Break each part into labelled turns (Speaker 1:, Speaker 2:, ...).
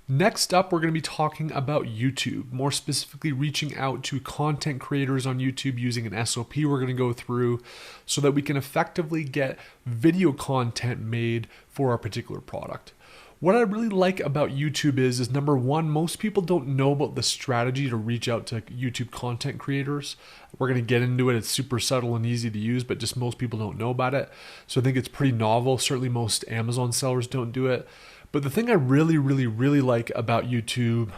Speaker 1: Next up, we're going to be talking about YouTube, more specifically reaching out to content creators on YouTube using an SOP we're going to go through so that we can effectively get video content made for our particular product. What I really like about YouTube is number one, most people don't know about the strategy to reach out to YouTube content creators. We're going to get into it. It's super subtle and easy to use, but just most people don't know about it. So I think it's pretty novel. Certainly most Amazon sellers don't do it. But the thing I really like about YouTube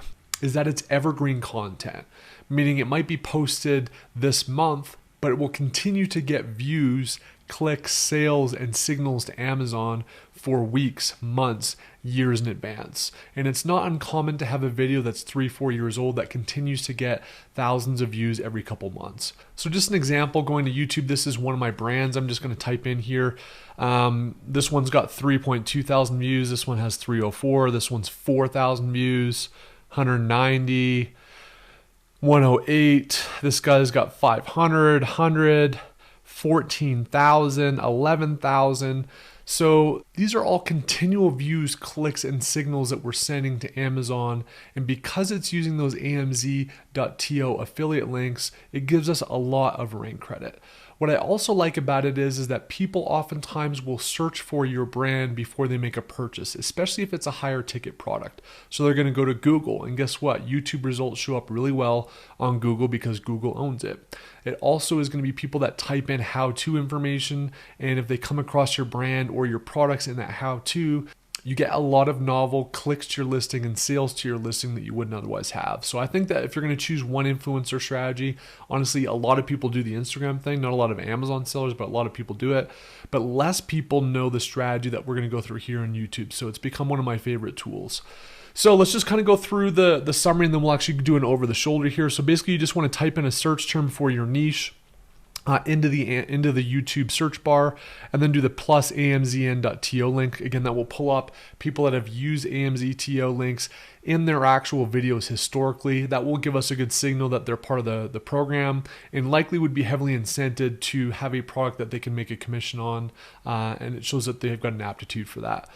Speaker 1: is that it's evergreen content, meaning it might be posted this month, but it will continue to get views, clicks, sales, and signals to Amazon for weeks, months, years in advance. And it's not uncommon to have a video that's 3-4 years old that continues to get thousands of views every couple months. So just an example, going to YouTube, this is one of my brands. I'm just going to type in here. This one's got 3.2 thousand views. This one has 304. This one's 4,000 views, 190, 108. This guy's got 500, 100, 14,000, 11,000. So these are all continual views, clicks, and signals that we're sending to Amazon. And because it's using those AMZ.to affiliate links, it gives us a lot of rank credit. What I also like about it is that people oftentimes will search for your brand before they make a purchase, especially if it's a higher ticket product. So they're going to go to Google, and guess what? YouTube results show up really well on Google because Google owns it. It also is going to be people that type in how-to information, and if they come across your brand or your products in that how-to, you get a lot of novel clicks to your listing and sales to your listing that you wouldn't otherwise have. So I think that if you're going to choose one influencer strategy, honestly, a lot of people do the Instagram thing, not a lot of Amazon sellers, but a lot of people do it. But less people know the strategy that we're going to go through here on YouTube. So it's become one of my favorite tools. So let's just kind of go through the summary, and then we'll actually do an over the shoulder here. So basically you just want to type in a search term for your niche. Into the YouTube search bar, and then do the plus amzn.to link. Again, that will pull up people that have used AMZ.to links in their actual videos historically. That will give us a good signal that they're part of the program, and likely would be heavily incented to have a product that they can make a commission on, and it shows that they've got an aptitude for that.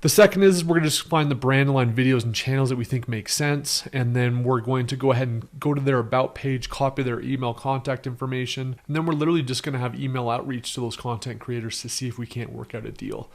Speaker 1: The second is we're going to just find the brand aligned videos and channels that we think make sense. And then we're going to go ahead and go to their about page, copy their email contact information. And then we're literally just going to have email outreach to those content creators to see if we can't work out a deal.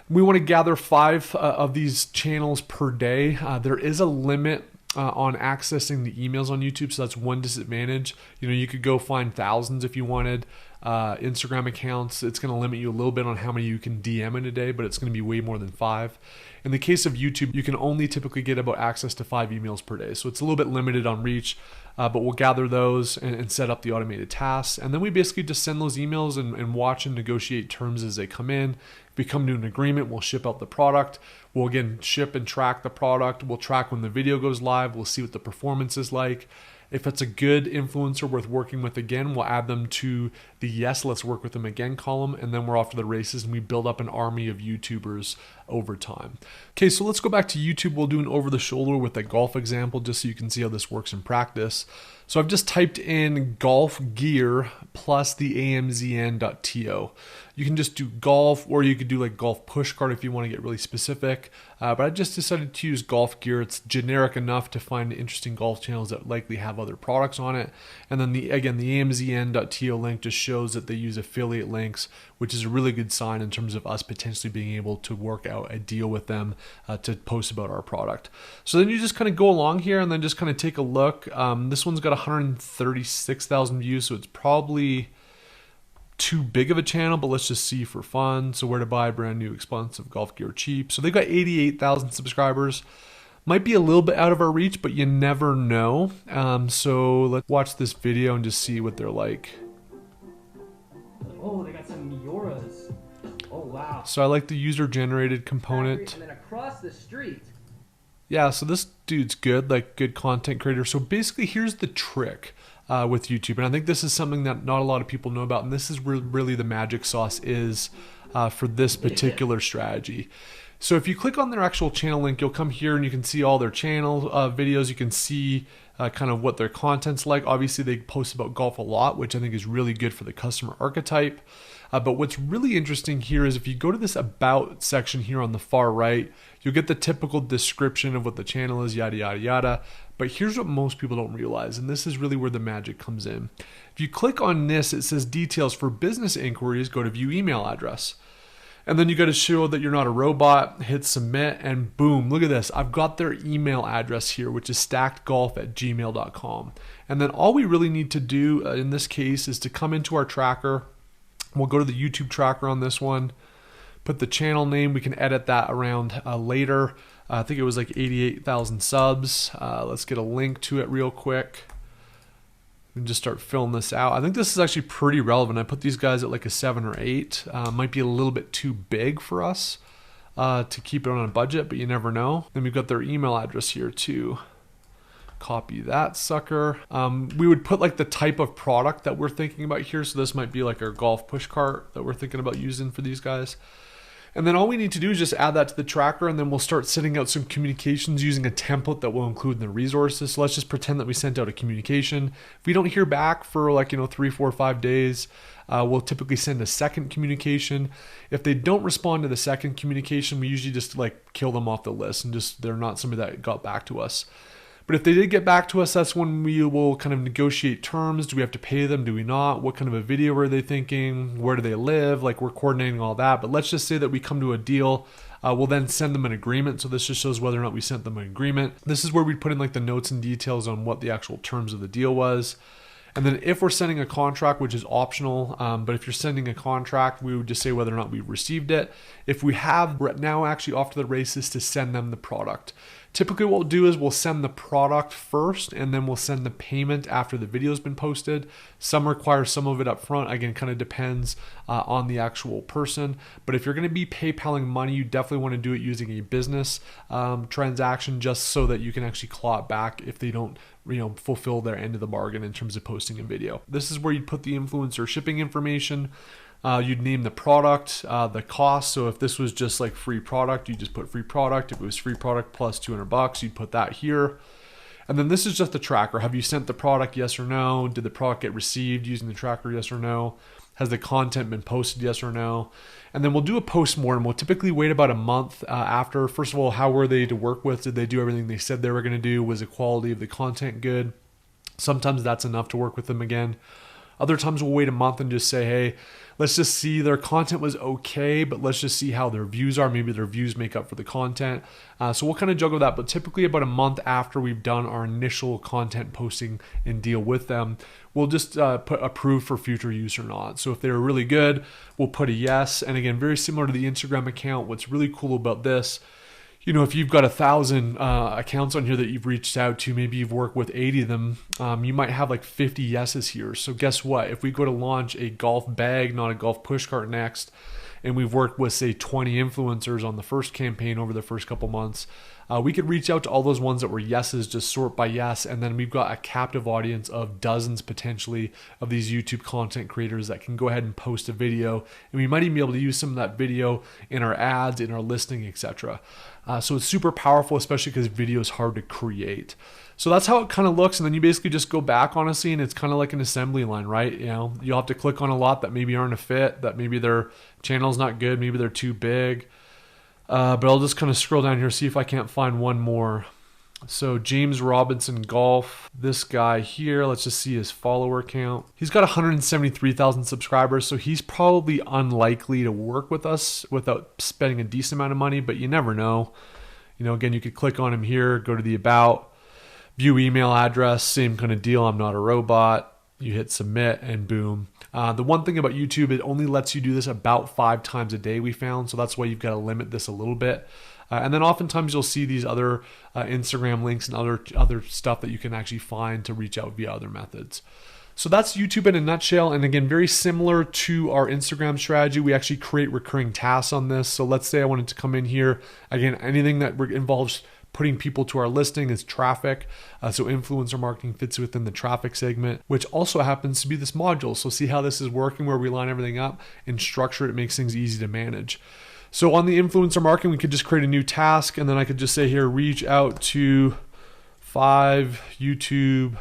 Speaker 1: We want to gather 5 of these channels per day. There is a limit on accessing the emails on YouTube, so that's one disadvantage. You could go find thousands if you wanted. Instagram accounts, it's going to limit you a little bit on how many you can DM in a day, but it's going to be way more than 5. In the case of YouTube, you can only typically get about access to 5 emails per day, so it's a little bit limited on reach, but we'll gather those and set up the automated tasks, and then we basically just send those emails and watch and negotiate terms as they come in. If we come to an agreement, we'll ship out the product. We'll again ship and track the product. We'll track when the video goes live. We'll see what the performance is like. If it's a good influencer worth working with again, we'll add them to the yes, let's work with them again column, and then we're off to the races and we build up an army of YouTubers over time. Okay, so let's go back to YouTube. We'll do an over the shoulder with a golf example just so you can see how this works in practice. So I've just typed in golf gear plus the amzn.to. You can just do golf, or you could do like golf push cart if you want to get really specific. But I just decided to use golf gear. It's generic enough to find interesting golf channels that likely have other products on it. And then the amzn.to link just shows that they use affiliate links, which is a really good sign in terms of us potentially being able to work out a deal with them to post about our product. So then you just kind of go along here and then just kind of take a look. This one's got 136,000 views, so it's probably too big of a channel, but let's just see for fun. So where to buy brand new expensive golf gear cheap. So they've got 88,000 subscribers. Might be a little bit out of our reach, but you never know. So let's watch this video and just see what they're like.
Speaker 2: Oh, they got some Mioras. Oh, wow.
Speaker 1: So I like the user-generated component.
Speaker 2: And then across the street.
Speaker 1: Yeah, so this dude's good, like good content creator. So basically, here's the trick with YouTube. And I think this is something that not a lot of people know about. And this is where really the magic sauce is for this particular strategy. So if you click on their actual channel link, you'll come here and you can see all their channel videos. You can see kind of what their content's like. Obviously, they post about golf a lot, which I think is really good for the customer archetype. But what's really interesting here is if you go to this about section here on the far right, you'll get the typical description of what the channel is, yada, yada, yada. But here's what most people don't realize, and this is really where the magic comes in. If you click on this, it says details for business inquiries, go to view email address. And then you got to show that you're not a robot, hit submit, and boom, look at this. I've got their email address here, which is stackedgolf@gmail.com. And then all we really need to do in this case is to come into our tracker. We'll go to the YouTube tracker on this one, put the channel name. We can edit that around later. I think it was like 88,000 subs. Let's get a link to it real quick and just start filling this out. I think this is actually pretty relevant. I put these guys at like a 7 or 8. Might be a little bit too big for us to keep it on a budget, but you never know. Then we've got their email address here too. Copy that sucker. We would put like the type of product that we're thinking about here. So this might be like our golf push cart that we're thinking about using for these guys. And then all we need to do is just add that to the tracker, and then we'll start sending out some communications using a template that we'll include in the resources. So let's just pretend that we sent out a communication. If we don't hear back for like, 3, 4, 5 days, we'll typically send a second communication. If they don't respond to the second communication, we usually just like kill them off the list and just they're not somebody that got back to us. But if they did get back to us, that's when we will kind of negotiate terms. Do we have to pay them? Do we not? What kind of a video are they thinking? Where do they live? Like we're coordinating all that. But let's just say that we come to a deal. We'll then send them an agreement. So this just shows whether or not we sent them an agreement. This is where we put in like the notes and details on what the actual terms of the deal was. And then if we're sending a contract, which is optional, but if you're sending a contract, we would just say whether or not we received it. If we have, we're now actually off to the races to send them the product. Typically what we'll do is we'll send the product first and then we'll send the payment after the video's been posted. Some require some of it up front. Again, kind of depends on the actual person. But if you're going to be PayPaling money, you definitely want to do it using a business transaction just so that you can actually claw it back if they don't fulfill their end of the bargain in terms of posting a video. This is where you put the influencer shipping information. You'd name the product, the cost. So if this was just like free product, you just put free product. If it was free product plus $200, you'd put that here. And then this is just the tracker. Have you sent the product? Yes or no? Did the product get received using the tracker? Yes or no? Has the content been posted? Yes or no? And then we'll do a post-mortem. We'll typically wait about a month after. First of all, how were they to work with? Did they do everything they said they were going to do? Was the quality of the content good? Sometimes that's enough to work with them again. Other times we'll wait a month and just say, hey, let's just see their content was okay, but let's just see how their views are. Maybe their views make up for the content. So we'll kind of juggle that, but typically about a month after we've done our initial content posting and deal with them, we'll just put approve for future use or not. So if they're really good, we'll put a yes. And again, very similar to the Instagram account, what's really cool about this, if you've got 1,000 accounts on here that you've reached out to, maybe you've worked with 80 of them, you might have like 50 yeses here. So guess what? If we go to launch a golf bag, not a golf push cart next, and we've worked with say 20 influencers on the first campaign over the first couple months, we could reach out to all those ones that were yeses, just sort by yes, and then we've got a captive audience of dozens potentially of these YouTube content creators that can go ahead and post a video, and we might even be able to use some of that video in our ads, in our listing, etc. So it's super powerful, especially because video is hard to create. So that's how it kind of looks, and then you basically just go back, honestly, and it's kind of like an assembly line, right? You'll have to click on a lot that maybe aren't a fit, that maybe their channel's not good, maybe they're too big. But I'll just kind of scroll down here, see if I can't find one more. So James Robinson Golf, this guy here, let's just see his follower count. He's got 173,000 subscribers, so he's probably unlikely to work with us without spending a decent amount of money, but you never know. Again, you could click on him here, go to the about, view email address, same kind of deal. I'm not a robot. You hit submit and boom. The one thing about YouTube, it only lets you do this about 5 times a day, we found. So that's why you've got to limit this a little bit. And then oftentimes you'll see these other Instagram links and other stuff that you can actually find to reach out via other methods. So that's YouTube in a nutshell. And again, very similar to our Instagram strategy, we actually create recurring tasks on this. So let's say I wanted to come in here. Again, anything that involves putting people to our listing is traffic. So influencer marketing fits within the traffic segment, which also happens to be this module. So see how this is working, where we line everything up and structure it. It makes things easy to manage. So on the influencer marketing, we could just create a new task, and then I could just say here, reach out to 5 YouTube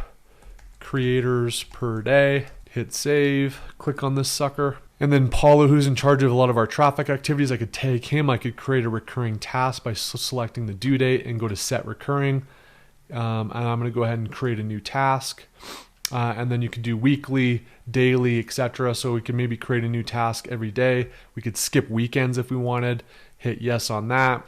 Speaker 1: creators per day. Hit save, click on this sucker. And then Paulo, who's in charge of a lot of our traffic activities, I could tag him. I could create a recurring task by selecting the due date and go to set recurring. And I'm going to go ahead and create a new task. And then you could do weekly, daily, etc. So we can maybe create a new task every day. We could skip weekends if we wanted. Hit yes on that.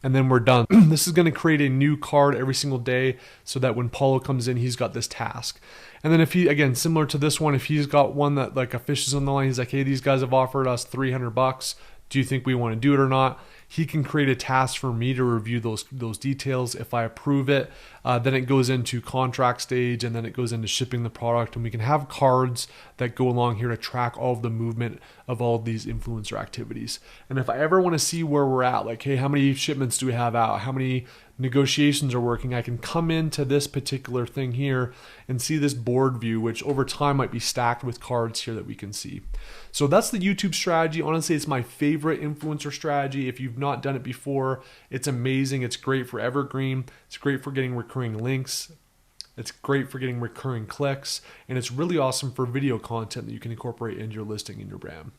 Speaker 1: And then we're done. This is going to create a new card every single day so that when Paulo comes in, he's got this task. And then if he, again, similar to this one, if he's got one that like a fish is on the line, he's like, hey, these guys have offered us $300. Do you think we want to do it or not? He can create a task for me to review those details. If I approve it, then it goes into contract stage, and then it goes into shipping the product. And we can have cards that go along here to track all of the movement of all of these influencer activities. And if I ever want to see where we're at, like, hey, how many shipments do we have out? How many negotiations are working? I can come into this particular thing here and see this board view, which over time might be stacked with cards here that we can see. So that's the YouTube strategy. Honestly, it's my favorite influencer strategy. If you've not done it before, it's amazing. It's great for evergreen. It's great for getting recurring links. It's great for getting recurring clicks. And it's really awesome for video content that you can incorporate into your listing and your brand.